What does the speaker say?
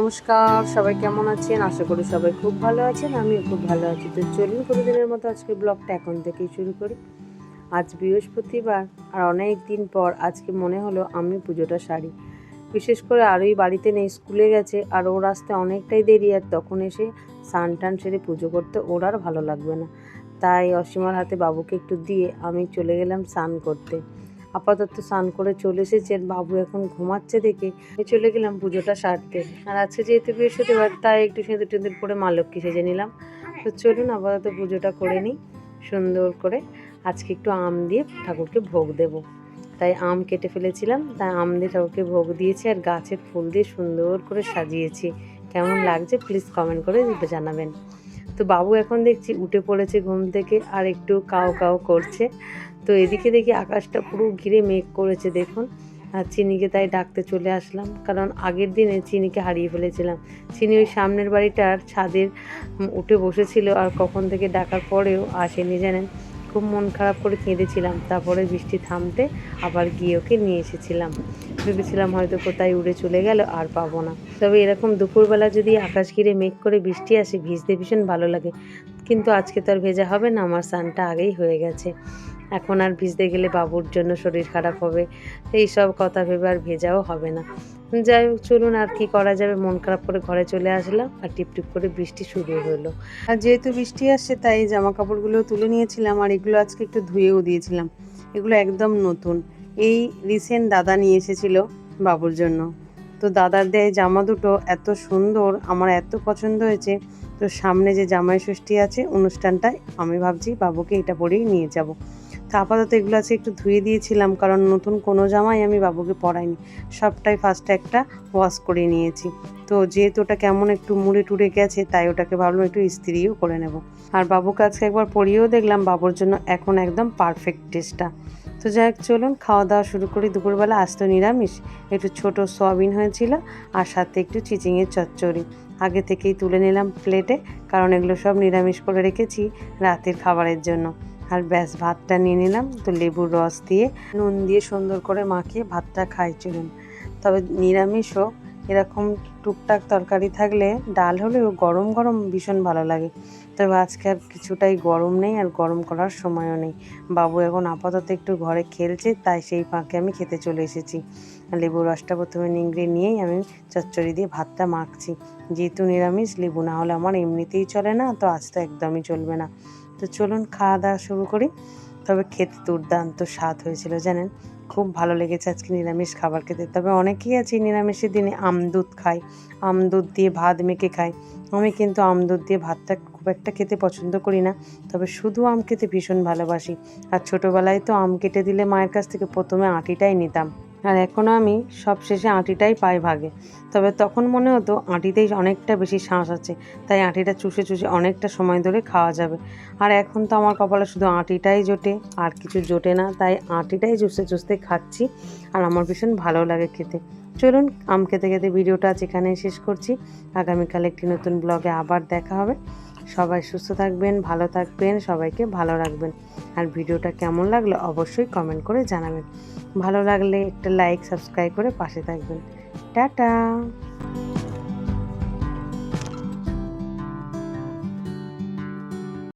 নমস্কার, সবাই কেমন আছেন? আশা করি সবাই খুব ভালো আছেন, আমিও খুব ভালো আছি। তো চলুন প্রতিদিনের মতো আজকে ব্লগটা এখন থেকেই শুরু করি। আজ বৃহস্পতিবার আর অনেক দিন পর আজকে মনে হলো আমি পুজোটা সারি। বিশেষ করে আরোই বাড়িতে নেই, স্কুলে গেছে, আর ওর আসতে অনেকটাই দেরি, আর তখন এসে স্নান টান সেরে পুজো করতে ওর আর ভালো লাগবে না। তাই অসীমার হাতে বাবুকে একটু দিয়ে আমি চলে গেলাম স্নান করতে। আপাতত স্নান করে চলে এসেছি, আর বাবু এখন ঘুমাচ্ছে দেখে আমি চলে গেলাম পুজোটা সারতে। আর আজকে যেহেতু বৃহস্পতিবার তাই একটু সিঁদুর টিঁদুর করে মা লক্ষ্মী সেজে নিলাম। তো চলুন আপাতত পুজোটা করে নিই সুন্দর করে। আজকে একটু আম দিয়ে ঠাকুরকে ভোগ দেব, তাই আম কেটে ফেলেছিলাম, তাই আম দিয়ে ঠাকুরকে ভোগ দিয়েছি, আর গাছের ফুল দিয়ে সুন্দর করে সাজিয়েছি। কেমন লাগছে প্লিজ কমেন্ট করে জানাবেন। তো বাবু এখন দেখছি উঠে পড়েছে ঘুম থেকে, আর একটু কাও কাও করছে। তো এদিকে দেখি আকাশটা পুরো ঘিরে মেঘ করেছে দেখুন। আর চিনিকে তাই ডাকতে চলে আসলাম, কারণ আগের দিনে চিনিকে হারিয়ে ফেলেছিলাম। চিনি ওই সামনের বাড়িটার ছাদের উঠে বসেছিল, আর কখন থেকে ডাকার পরেও আসেনি জানেন। খুব মন খারাপ করে কেঁদেছিলাম। তারপরে বৃষ্টি থামতে আবার গিয়ে ওকে নিয়ে এসেছিলাম। ভেবেছিলাম হয়তো কোথায় উড়ে চলে গেল, আর পাবো না। তবে এরকম দুপুরবেলা যদি আকাশ ঘিরে মেঘ করে বৃষ্টি আসে, ভিজতে ভীষণ ভালো লাগে। কিন্তু আজকে তো আর ভেজা হবে না, আমার স্নানটা আগেই হয়ে গেছে। এখন আর ভিজতে গেলে বাবুর জন্য শরীর খারাপ হবে, এই সব কথা ভেবে আর ভেজাও হবে না। যাই হোক, চলুন আর কি করা যাবে। মন খারাপ করে ঘরে চলে আসলাম, আর টিপটিপ করে বৃষ্টি শুরু হলো। আর যেহেতু বৃষ্টি আসছে তাই জামা কাপড়গুলো তুলে নিয়েছিলাম, আর এগুলো আজকে একটু ধুয়েও দিয়েছিলাম। এগুলো একদম নতুন, এই রিসেন্ট দাদা নিয়ে এসেছিল বাবুর জন্য। তো দাদার দেয় জামা দুটো এত সুন্দর, আমার এত পছন্দ হয়েছে। তো সামনে যে জামাই ষষ্ঠী আছে অনুষ্ঠানটায় আমি ভাবছি বাবুকে এটা পরেই নিয়ে যাব। তো আপাতত এগুলো আছে একটু ধুয়ে দিয়েছিলাম, কারণ নতুন কোনো জামাই আমি বাবুকে পরাইনি, সবটাই ফার্স্টে একটা ওয়াশ করে নিয়েছি। তো যেহেতু ওটা কেমন একটু মুড়ে টুড়ে গেছে, তাই ওটাকে ভাবলাম একটু ইস্ত্রিও করে নেব। আর বাবুকে আজকে একবার পরিয়েও দেখলাম, বাবুর জন্য এখন একদম পারফেক্ট ড্রেসটা। তো যাই হোক, চলুন খাওয়া দাওয়া শুরু করি। দুপুরবেলা আজ তো নিরামিষ, একটু ছোট সোয়াবিন হয়েছিল, আর সাথে একটু চিচিংয়ের চচ্চড়ি আগে থেকেই তুলে নিলাম প্লেটে, কারণ এগুলো সব নিরামিষ করে রেখেছি রাতের খাবারের জন্য। আর ব্যাস ভাতটা নিয়ে নিলাম, তো লেবুর রস দিয়ে নুন দিয়ে সুন্দর করে মাখিয়ে ভাতটা খাই। চলুন, তবে নিরামিষও এরকম টুকটাক তরকারি থাকলে, ডাল হলেও গরম গরম ভীষণ ভালো লাগে। তবে আজকে আর কিছুটাই গরম নেই, আর গরম করার সময়ও নেই। বাবু এখন আপাতত একটু ঘরে খেলছে, তাই সেই ফাঁকে আমি খেতে চলে এসেছি। লেবুর রসটা প্রথমে নিংড়ে নিয়েই আমি চচ্চড়ি দিয়ে ভাতটা মাখছি। যেহেতু নিরামিষ, লেবু না হলে আমার এমনিতেই চলে না, তো আজ তো একদমই চলবে না। তো চলুন খাওয়া দাওয়া শুরু করি। তবে খেতে দুর্দান্ত স্বাদ হয়েছিল জানেন, খুব ভালো লেগেছে আজকে নিরামিষ খাবার খেতে। তবে অনেকেই আছে নিরামিষের দিনে আমদুধ খায়, আমদুধ দিয়ে ভাত মেখে খায়। আমি কিন্তু আমদুধ দিয়ে ভাতটা খুব একটা খেতে পছন্দ করি না, তবে শুধু আম খেতে ভীষণ ভালোবাসি। আর ছোটোবেলায় তো আম কেটে দিলে মায়ের কাছ থেকে প্রথমে আঁটিটাই নিতাম, আর এখনও আমি সব শেষে আঁটিটাই পাই ভাগে। তবে তখন মনে হতো আঁটিতেই অনেকটা বেশি শাঁস আছে, তাই আঁটিটা চুষে চুষে অনেকটা সময় ধরে খাওয়া যাবে। আর এখন তো আমার কপালে শুধু আঁটিটাই জোটে, আর কিছু জোটে না, তাই আঁটিটাই চুষতে চুষতে খাচ্ছি, আর আমার ভীষণ ভালো লাগে খেতে। চলুন আম খেতে খেতে ভিডিওটা আজ এখানেই শেষ করছি। আগামীকাল একটি নতুন ব্লগে আবার দেখা হবে। সবাই সুস্থ থাকবেন, ভালো থাকবেন, সবাইকে ভালো রাখবেন। আর ভিডিওটা কেমন লাগলো অবশ্যই কমেন্ট করে জানাবেন। ভালো লাগলে একটা লাইক সাবস্ক্রাইব করে পাশে থাকবেন। টাটা।